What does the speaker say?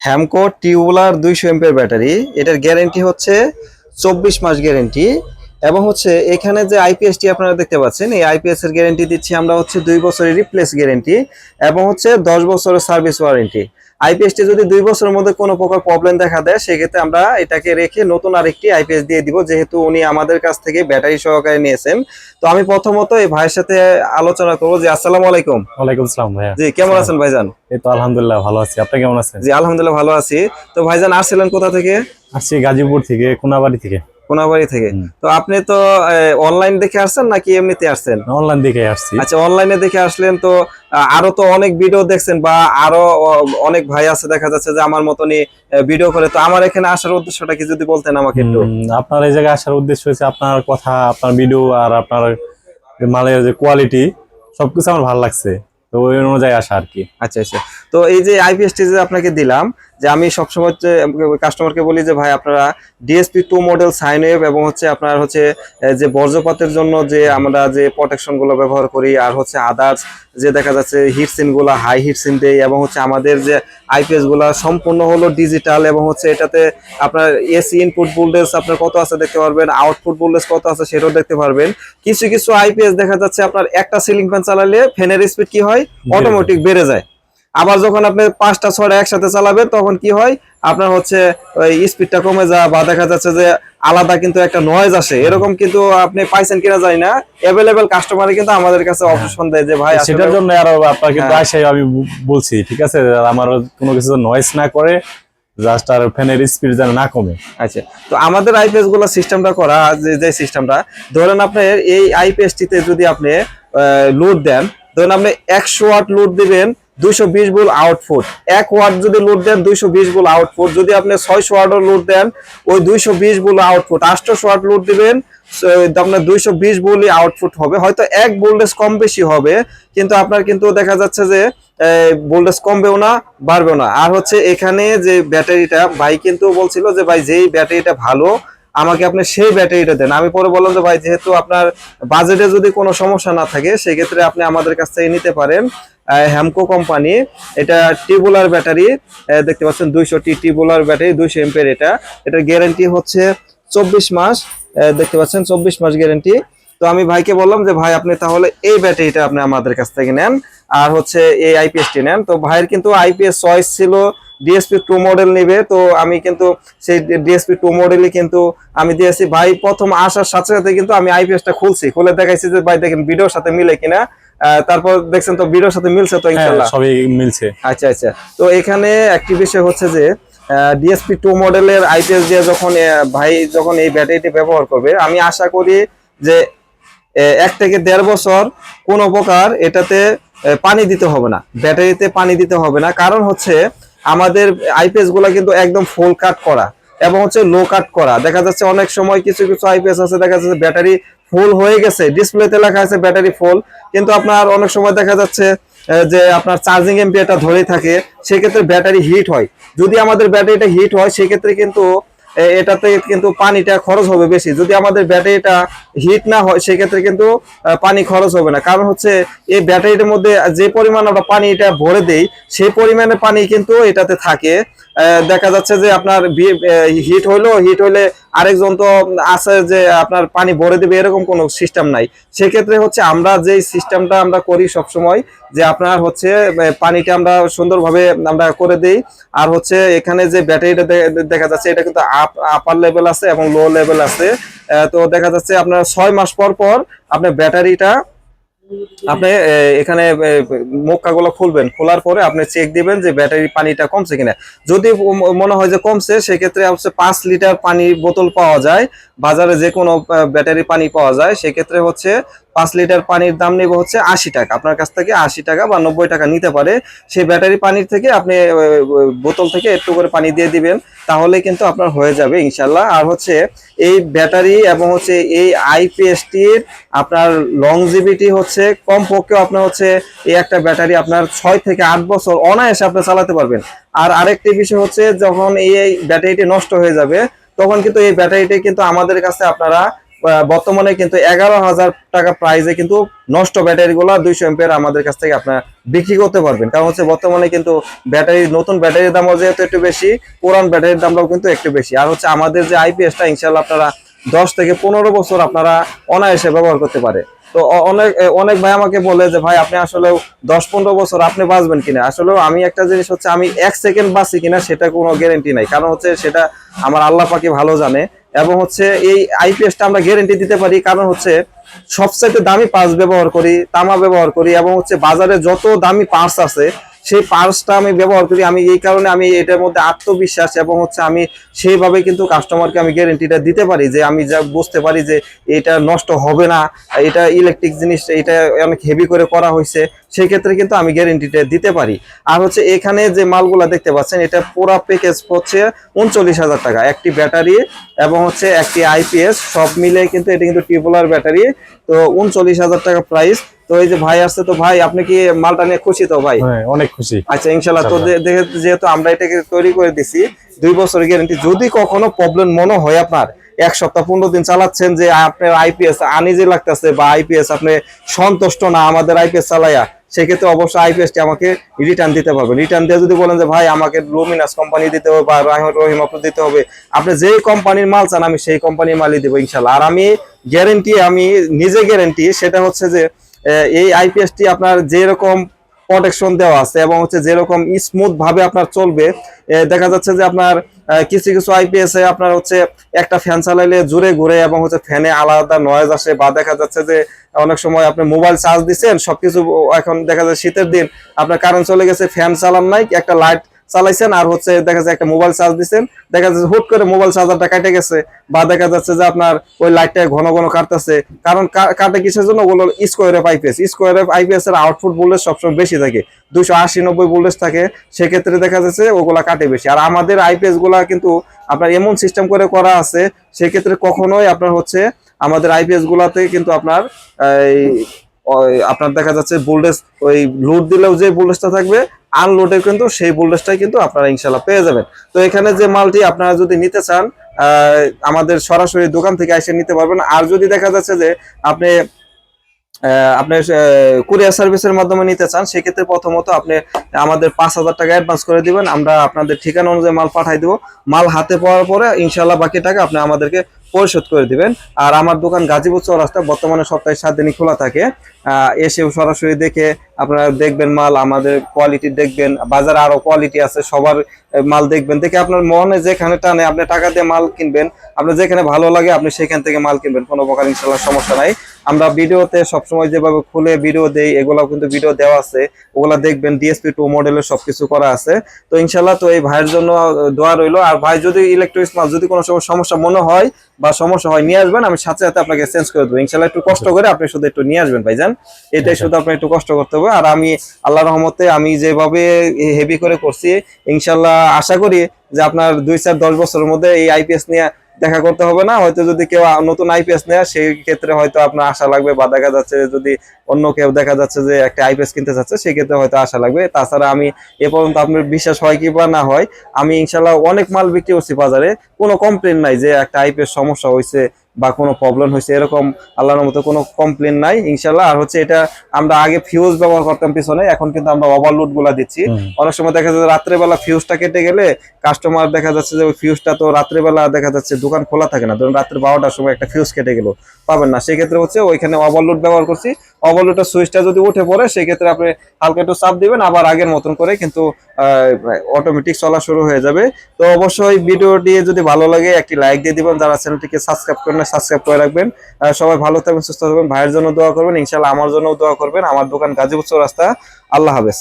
Hamko tubular 200 MPR battery, এটার guarantee হচ্ছে 24 মাস guarantee. এবং হচ্ছে এখানে যে আইপিএসটি আপনারা দেখতে পাচ্ছেন, এই আইপিএস এর গ্যারেন্টি দিচ্ছি আমরা হচ্ছে 2 বছরের রিপ্লেস গ্যারেন্টি এবং হচ্ছে 10 বছরের সার্ভিস ওয়ারেন্টি। আইপিএসটি যদি 2 বছরের মধ্যে কোনো প্রকার প্রবলেম দেখা দেয়, সেক্ষেত্রে আমরা এটাকে রেখে নতুন আরেকটি আইপিএস দিয়ে দিব, যেহেতু উনি আমাদের কাছ থেকে ব্যাটারি সহকারে নিয়েছেন। তো আমি প্রথমত এই ভাইয়ের সাথে আলোচনা করবো যে আসসালামু আলাইকুম। ওয়ালাইকুম আসসালাম ভাইয়া। জি, কেমন আছেন ভাইজান? এই তো আলহামদুলিল্লাহ ভালো আছি, আপনি কেমন আছেন? জি আলহামদুলিল্লাহ ভালো আছি। তো ভাইজান আসছিলেন কোথা থেকে? আসছি গাজীপুর থেকে, কোনাবাড়ি থেকে। কোনাবাড়ি থেকে। তো আপনি তো অনলাইন দেখে আসছেন নাকি এমনিতে আসছেন? অনলাইন দেখে আসছি। আচ্ছা, অনলাইনে দেখে আসলেন তো আরো তো অনেক ভিডিও দেখছেন, বা আরো অনেক ভাই আছে দেখা যাচ্ছে যে আমার মতনই ভিডিও করে। তো আমার এখানে আসার উদ্দেশ্যটা কি যদি বলতেন আমাকে একটু। আপনার এই জায়গায় আসার উদ্দেশ্য হচ্ছে আপনার কথা, আপনার ভিডিও আর আপনার মালের যে কোয়ালিটি সবকিছু আমার ভালো লাগছে, তো ওই অনুযায়ী আসা আর কি। আচ্ছা আচ্ছা। তো এই যে আইপিএসটি যে আপনাকে দিলাম, যে আমি সবসময় কাস্টমারকে বলি যে ভাই আপনারা ডিএসপি 2 মডেল সাইন ওয়েভ এবং হচ্ছে আপনার হচ্ছে যে বর্জ্যপাতের জন্য যে আমরা যে প্রোটেকশন গুলো ব্যবহার করি, আর হচ্ছে আদার্স যে দেখা যাচ্ছে হিটসিন গুলো হাই হিটসিন দেই, এবং হচ্ছে আমাদের যে আইপিএস গুলা সম্পূর্ণ হলো ডিজিটাল, এবং হচ্ছে এটাতে আপনার এসি ইনপুট ভোল্টেজ আপনার কত আছে দেখতে পারবেন, আউটপুট ভোল্টেজ কত আছে সেটাও দেখতে পারবেন। কিছু কিছু আইপিএস দেখা যাচ্ছে আপনার একটা সিলিং ফ্যান চালালে ফ্যানের স্পিড কি হয়, অটোমেটিক বেড়ে যায়। আবার যখন আপনি 5টা 6টা একসাথে চালাবেন তখন কি হয়, আপনার হচ্ছে ওই স্পিডটা কমে যায়, বা দেখা যাচ্ছে যে আলাদা কিন্তু একটা নয়েজ আসে। এরকম কিন্তু আপনি পাইছেন কিনা জানি না, अवेलेबल কাস্টমার কিন্তু আমাদের কাছে অপশন দেয় যে ভাই সেটার জন্য আরো আপনার কিন্তু আইসাই আমি বলছি, ঠিক আছে, আমার কোনো কিছু নয়েজ না করে, জাস্ট আর ফ্যানের স্পিড যেন না কমে। আচ্ছা, তো আমাদের আইপিএস গুলো সিস্টেমটা করা যে সিস্টেমটা, ধরেন আপনার এই আইপিএসটিতে যদি আপনি লোড দেন, ধরেন আপনি 100 ওয়াট লোড দিবেন, 220 ভোল্ট আউটপুট। 1 ওয়াট যদি লোড দেন 220 ভোল্ট আউটপুট। যদি আপনি 600 ওয়াটের লোড দেন, ওই 220 ভোল্ট আউটপুট। 800 ওয়াট লোড দিবেন, আপনার 220 ভোল্টই আউটপুট হবে। হয়তো 1 ভোল্টেজ কম বেশি হবে, কিন্তু আপনার কিন্তু দেখা যাচ্ছে যে ভোল্টেজ কমবেও না বাড়বেও না। আর হচ্ছে এখানে যে ব্যাটারিটা ভাই কিন্তু বলছিল যে ভাই যেই ব্যাটারিটা ভালো আমাকে আপনি সেই ব্যাটারিটা দেন। আমি পরে বললাম যে ভাই যেহেতু আপনার বাজেটে যদি কোনো সমস্যা না থাকে, সেক্ষেত্রে আপনি আমাদের কাছ থেকে নিতে পারেন। হ্যামকো কোম্পানি, এটা টিউবুলার ব্যাটারি দেখতে পাচ্ছেন, 200 টিউবুলার ব্যাটারি 200 এমপিআর। এটার গ্যারান্টি হচ্ছে 24 মাস, দেখতে পাচ্ছেন 24 মাস গ্যারান্টি। তো আমি ভাইকে বললাম যে ভাই আপনি তাহলে এই ব্যাটারিটা আপনি আমাদের কাছ থেকে নেন, আর হচ্ছে এই আইপিএসটি নেন। তো ভাইয়ের কিন্তু আইপিএস চয়েস ছিল ডিএসপি 2 মডেল নিবে, তো আমি কিন্তু সেই ডিএসপি 2 মডেলই কিন্তু আমি দিয়েছি। ভাই প্রথম আসার সাথে সাথে কিন্তু আমি আইপিএসটা খুলে দেখাইছি যে ভাই দেখেন ভিডিওর সাথে মিলে কিনা। তারপর দেখছেন তো ভিডিওর সাথে মিলছে তো ইনশাআল্লাহ সবই মিলছে। আচ্ছা আচ্ছা। তো এখানে একটি বিষয় হচ্ছে যে ডিএসপি 2 মডেলের আইপিএস দিয়ে যখন ভাই যখন এই ব্যাটারিটি ব্যবহার করবে, আমি আশা করি যে 1 থেকে 1.5 বছর কোনো প্রকার এটাতে পানি দিতে হবে না, ব্যাটারিতে পানি দিতে হবে না। কারণ হচ্ছে আমাদের আইপিএস গুলা কিন্তু একদম ফুল কাট করা এবং হচ্ছে লো কাট করা। দেখা যাচ্ছে অনেক সময় কিছু কিছু আইপিএস আছে দেখা যাচ্ছে ব্যাটারি ফুল হয়ে গেছে, ডিসপ্লেতে লেখা আছে ব্যাটারি ফুল, কিন্তু আপনার অনেক সময় দেখা যাচ্ছে যে আপনার চার্জিং এমপিআরটা ধরে থাকে, সেক্ষেত্রে ব্যাটারি হিট হয়। যদি আমাদের ব্যাটারিটা হিট হয় সেক্ষেত্রে কিন্তু এটাতে কিন্তু পানিটা খরচ হবে বেশি। যদি আমাদের ব্যাটারিটা হিট না হয় সেক্ষেত্রে কিন্তু পানি খরচ হবে না। কারণ হচ্ছে এই ব্যাটারিটার মধ্যে যে পরিমাণ আমরা পানি এটা ভরে দেই, সেই পরিমাণে পানি কিন্তু এটাতে থাকে। দেখা যাচ্ছে যে আপনার হিট হইলে আরেকজন তো আছে যে আপনার পানি ভরে দেবে, এরকম কোনো সিস্টেম নাই। সেক্ষেত্রে হচ্ছে আমরা যে সিস্টেমটা আমরা করি সবসময়, যে আপনার হচ্ছে পানিটা আমরা সুন্দরভাবে আমরা করে দেই। আর হচ্ছে এখানে যে ব্যাটারিটা দেখা যাচ্ছে এটা কিন্তু আপার লেভেল আছে এবং লো লেভেল আছে। তো দেখা যাচ্ছে আপনার 6 মাস পর পর আপনার ব্যাটারিটা আপনি এখানে মুখগুলো খুলবেন, খোলার পরে আপনি চেক দিবেন যে ব্যাটারি পানিটা কমছে কিনা। যদি মনে হয় যে কমছে, সেক্ষেত্রে হচ্ছে 5 লিটার পানির বোতল পাওয়া যায় বাজারে, যে কোনো ব্যাটারি পানি পাওয়া যায়। সেক্ষেত্রে হচ্ছে 5 লিটার পানির দাম নেব হচ্ছে 80 টাকা। আপনার কাছ থেকে 80 টাকা বা 90 টাকা নিতে পারে। সেই ব্যাটারি পানির থেকে আপনি বোতল থেকে একটু করে পানি দিয়ে দিবেন, তাহলে কিন্তু আপনার হয়ে যাবে ইনশাল্লাহ। আর হচ্ছে এই ব্যাটারি এবং হচ্ছে এই আইপিএসটির আপনার লংজিভিটি হচ্ছে কমপক্ষে আপনার হচ্ছে এই একটা ব্যাটারি আপনার 6 থেকে 8 বছর অনায়াসে আপনি চালাতে পারবেন। আর আরেকটি বিষয় হচ্ছে যখন এই ব্যাটারিটি নষ্ট হয়ে যাবে, তখন কিন্তু এই ব্যাটারিটি কিন্তু আমাদের কাছে আপনারা বর্তমানে কিন্তু 11,000 টাকা প্রাইসে কিন্তু নষ্ট ব্যাটারি গুলা 200 এম্পিয়ার আমাদের কাছ থেকে আপনারা বিক্রি করতে পারবেন। কারণ হচ্ছে বর্তমানে কিন্তু ব্যাটারি, নতুন ব্যাটারির দামও যেহেতু একটু বেশি, পুরান ব্যাটারির দামটাও কিন্তু একটু বেশি। আর হচ্ছে আমাদের যে আইপিএসটা ইনশাল্লাহ আপনারা 10 থেকে 15 বছর আপনারা অনায়াসে ব্যবহার করতে পারে। তো অনেক অনেক ভাই আমাকে বলে যে ভাই আপনি আসলে 10-15 বছর আপনি বাঁচবেন কিনা। আসলে আমি একটা জিনিস হচ্ছে, আমি 1 সেকেন্ড বাঁচি কিনা সেটা কোনো গ্যারান্টি নাই, কারণ হচ্ছে সেটা আমার আল্লাহ পাকি ভালো জানে। এবং হচ্ছে এই আইপিএসটা আমরা গ্যারান্টি দিতে পারি কারণ হচ্ছে সবচেয়ে দামি পার্টস ব্যবহার করি, তামা ব্যবহার করি, এবং হচ্ছে বাজারে যত দামি পার্টস আছে সেই পার্টসটা আমি ব্যবহার করি। আমি এই কারণে আমি এটার মধ্যে আত্মবিশ্বাস, এবং হচ্ছে আমি সেইভাবে কিন্তু কাস্টমারকে আমি গ্যারান্টিটা দিতে পারি যে আমি যা বুঝতে পারি যে এটা নষ্ট হবে না, এটা ইলেকট্রিক জিনিস, এটা অনেক হেভি করে করা হয়েছে, সেই ক্ষেত্রে কিন্তু আমি গ্যারান্টিটা দিতে পারি। আর হচ্ছে এখানে যে মালগুলা দেখতে পাচ্ছেন এটা পুরো প্যাকেজ হচ্ছে 39,000 টাকা, একটি ব্যাটারি এবং হচ্ছে একটি আইপিএস সব মিলে কিন্তু এটা কিন্তু টিউবুলার ব্যাটারি। তো 39,000 টাকা প্রাইস। তো এই যে ভাই আসছে, তো ভাই আপনি কি মালটা নিয়ে খুশি? তো ভাই হ্যাঁ, অনেক খুশি। আচ্ছা ইনশাল্লাহ। তো যেহেতু আমরা এটাকে তৈরি করে দিছি 2 বছরের গ্যারান্টি, যদি কখনো প্রবলেম মনে হয় আপনার 1 সপ্তাহ 15 দিন চালাচ্ছেন যে আপনার আইপিএস আনইজি লাগতেছে বা আইপিএস আপনি সন্তুষ্ট না আমাদের আইপিএস চালাইয়া, সেক্ষেত্রে অবশ্যই আইপিএসটি আমাকে রিটার্ন দিতে পারবেন। রিটার্ন দিয়ে যদি বলেন যে ভাই আমাকে লুমিনাস কোম্পানি দিতে হবে বা রহিমাপুর দিতে হবে, আপনি যেই কোম্পানির মাল চান আমি সেই কোম্পানির মালই দেবো ইনশাল্লাহ। আর আমি গ্যারেন্টি, আমি নিজে গ্যারেন্টি, সেটা হচ্ছে যে এই আইপিএসটি আপনার যেরকম প্রোটেকশন দেওয়া আছে এবং হচ্ছে যেরকম স্মুথ ভাবে আপনার চলবে, দেখা যাচ্ছে যে আপনার কিছু কিছু আইপিএস এ আপনার হচ্ছে একটা ফ্যান চালাইলে জোরে ঘুরে এবং হচ্ছে ফ্যানে আলাদা নয়েজ আসে, বা দেখা যাচ্ছে যে অনেক সময় আপনি মোবাইল চার্জ দিচ্ছেন সবকিছু, এখন দেখা যায় শীতের দিন আপনার কারেন্ট চলে গেছে, ফ্যান চালান নাই, একটা লাইট চালাইছেন আর হচ্ছে দেখা যায় একটা মোবাইল চার্জ দিচ্ছেন, দেখা যাচ্ছে হুট করে মোবাইল চার্জারটা কেটে গেছে, বা দেখা যাচ্ছে যে আপনার ওই লাইটটা ঘন ঘন কাটতেছে। কারণ কাটে কিসের জন্য? ওগুলো square F IPS, square F IPS এর আউটপুট ভোল্টেজ সবসময় বেশি থাকে, 280-90 ভোল্টেজ থাকে, সেক্ষেত্রে দেখা যাচ্ছে ওগুলা কাটে বেশি। আর আমাদের আইপিএস গুলা কিন্তু আপনার এমন সিস্টেম করে করা আছে, সেক্ষেত্রে কখনোই আপনার হচ্ছে আমাদের আইপিএস গুলাতে কিন্তু আপনার আপনার দেখা যাচ্ছে ভোল্টেজ ওই লোড দিলেও যে ভোল্টেজটা থাকবে, আনলোডে কিন্তু সেই ভোল্টেজটাই কিন্তু আপনারা ইনশাল্লাহ পেয়ে যাবেন। তো এখানে যে মালটি আপনারা যদি নিতে চান আমাদের সরাসরি দোকান থেকে এসে নিতে পারবেন। আর যদি দেখা যাচ্ছে যে আপনি আপনার কুরিয়ার সার্ভিসের মাধ্যমে নিতে চান, সেক্ষেত্রে প্রথমত আপনি আমাদের 5,000 টাকা অ্যাডভান্স করে দিবেন, আমরা আপনাদের ঠিকানা অনুযায়ী মাল পাঠাই দেবো। মাল হাতে পাওয়ার পরে ইনশাল্লাহ বাকি টাকা আপনি আমাদেরকে পরিশোধ করে দিবেন। আর আমার দোকান গাজীপুর চৌরাস্তা, বর্তমানে সপ্তাহে 7 দিনই খোলা থাকে। এসেও সরাসরি দেখে আপনারা দেখবেন মাল, আমাদের কোয়ালিটি দেখবেন, বাজারে আরো কোয়ালিটি আছে, সবার মাল দেখবেন, দেখে আপনার মনে যেখানে টানে আপনি টাকা দিয়ে মাল কিনবেন, আপনার যেখানে ভালো লাগে আপনি সেখান থেকে মাল কিনবেন, কোনো প্রকার ইনশাল্লাহ সমস্যা নাই। আমরা ভিডিওতে সবসময় যেভাবে খুলে ভিডিও দেই, এগুলাও কিন্তু ভিডিও দেওয়া আছে, ওগুলা দেখবেন, ডিএসপি 2 মডেলের সবকিছু করা আছে। তো ইনশাল্লাহ তো এই ভাইয়ের জন্য দোয়া রইলো। আর ভাই যদি ইলেকট্রনিক্স মাল যদি কোনো সমস্যা মনে হয় বা সমস্যা হয় নিয়ে আসবেন, আমি সাথে সাথে আপনাকে চেঞ্জ করে দেবো ইনশাল্লাহ। একটু কষ্ট করে আপনি শুধু একটু নিয়ে আসবেন ভাইজান, এটাই শুধু আপনি একটু কষ্ট করতে হবে। আর আমি আল্লাহর রহমতে আমি যেভাবে হেভি করে করছি, ইনশাল্লাহ আশা করি যে আপনার 2-4-10 বছরের মধ্যে এই আইপিএস নিয়ে দেখা করতে হবে না। হয়তো যদি কেউ নতুন আইপিএস নেয় সেই ক্ষেত্রে হয়তো আপনার আশা লাগবে, বা দেখা যাচ্ছে যদি অন্য কেউ দেখা যাচ্ছে যে একটা আইপিএস কিনতে চাচ্ছে, সেই ক্ষেত্রে হয়তো আশা লাগবে। তাছাড়া আমি এ পর্যন্ত আপনার বিশ্বাস হয় কি বা না হয়, আমি ইনশাল্লাহ অনেক মাল বিক্রি করছি বাজারে, কোনো কমপ্লেন নাই যে একটা আইপিএস সমস্যা হয়েছে বা কোনো প্রবলেম হয়েছে, এরকম আল্লাহর মতো কোনো কমপ্লেন নাই ইনশাল্লাহ। আর হচ্ছে এটা আমরা আগে ফিউজ ব্যবহার করতাম পিছনে, এখন কিন্তু আমরা ওভারলোড গুলা দিচ্ছি। অনেক সময় দেখা যাচ্ছে রাত্রেবেলা ফিউজটা কেটে গেলে কাস্টমার দেখা যাচ্ছে যে ওই ফিউজটা তো রাত্রেবেলা দেখা যাচ্ছে দোকান খোলা থাকে না, ধরুন রাত্রে 12টার সময় একটা ফিউজ কেটে গেল, পাবেন না, সেক্ষেত্রে হচ্ছে ওইখানে ওভারলোড ব্যবহার করছি। ওভারলোডের সুইচটা যদি উঠে পড়ে সেক্ষেত্রে আপনি হালকা একটু চাপ দিবেন, আবার আগের মতন করে কিন্তু অটোমেটিক চলা শুরু হয়ে যাবে। তো অবশ্যই ভিডিওটি যদি ভালো লাগে একটি লাইক দিয়ে দিবেন, যারা চ্যানেলটিকে সাবস্ক্রাইব করেন না সাবস্ক্রাইব করে রাখবেন। সবাই ভালো থাকবেন, সুস্থ থাকবেন, ভাইয়ের জন্য দোয়া করবেন, ইনশাল্লাহ আমার জন্য দোয়া করবেন। আমার দোকান গাজীপুর চৌরাস্তা। আল্লাহ হাফেজ।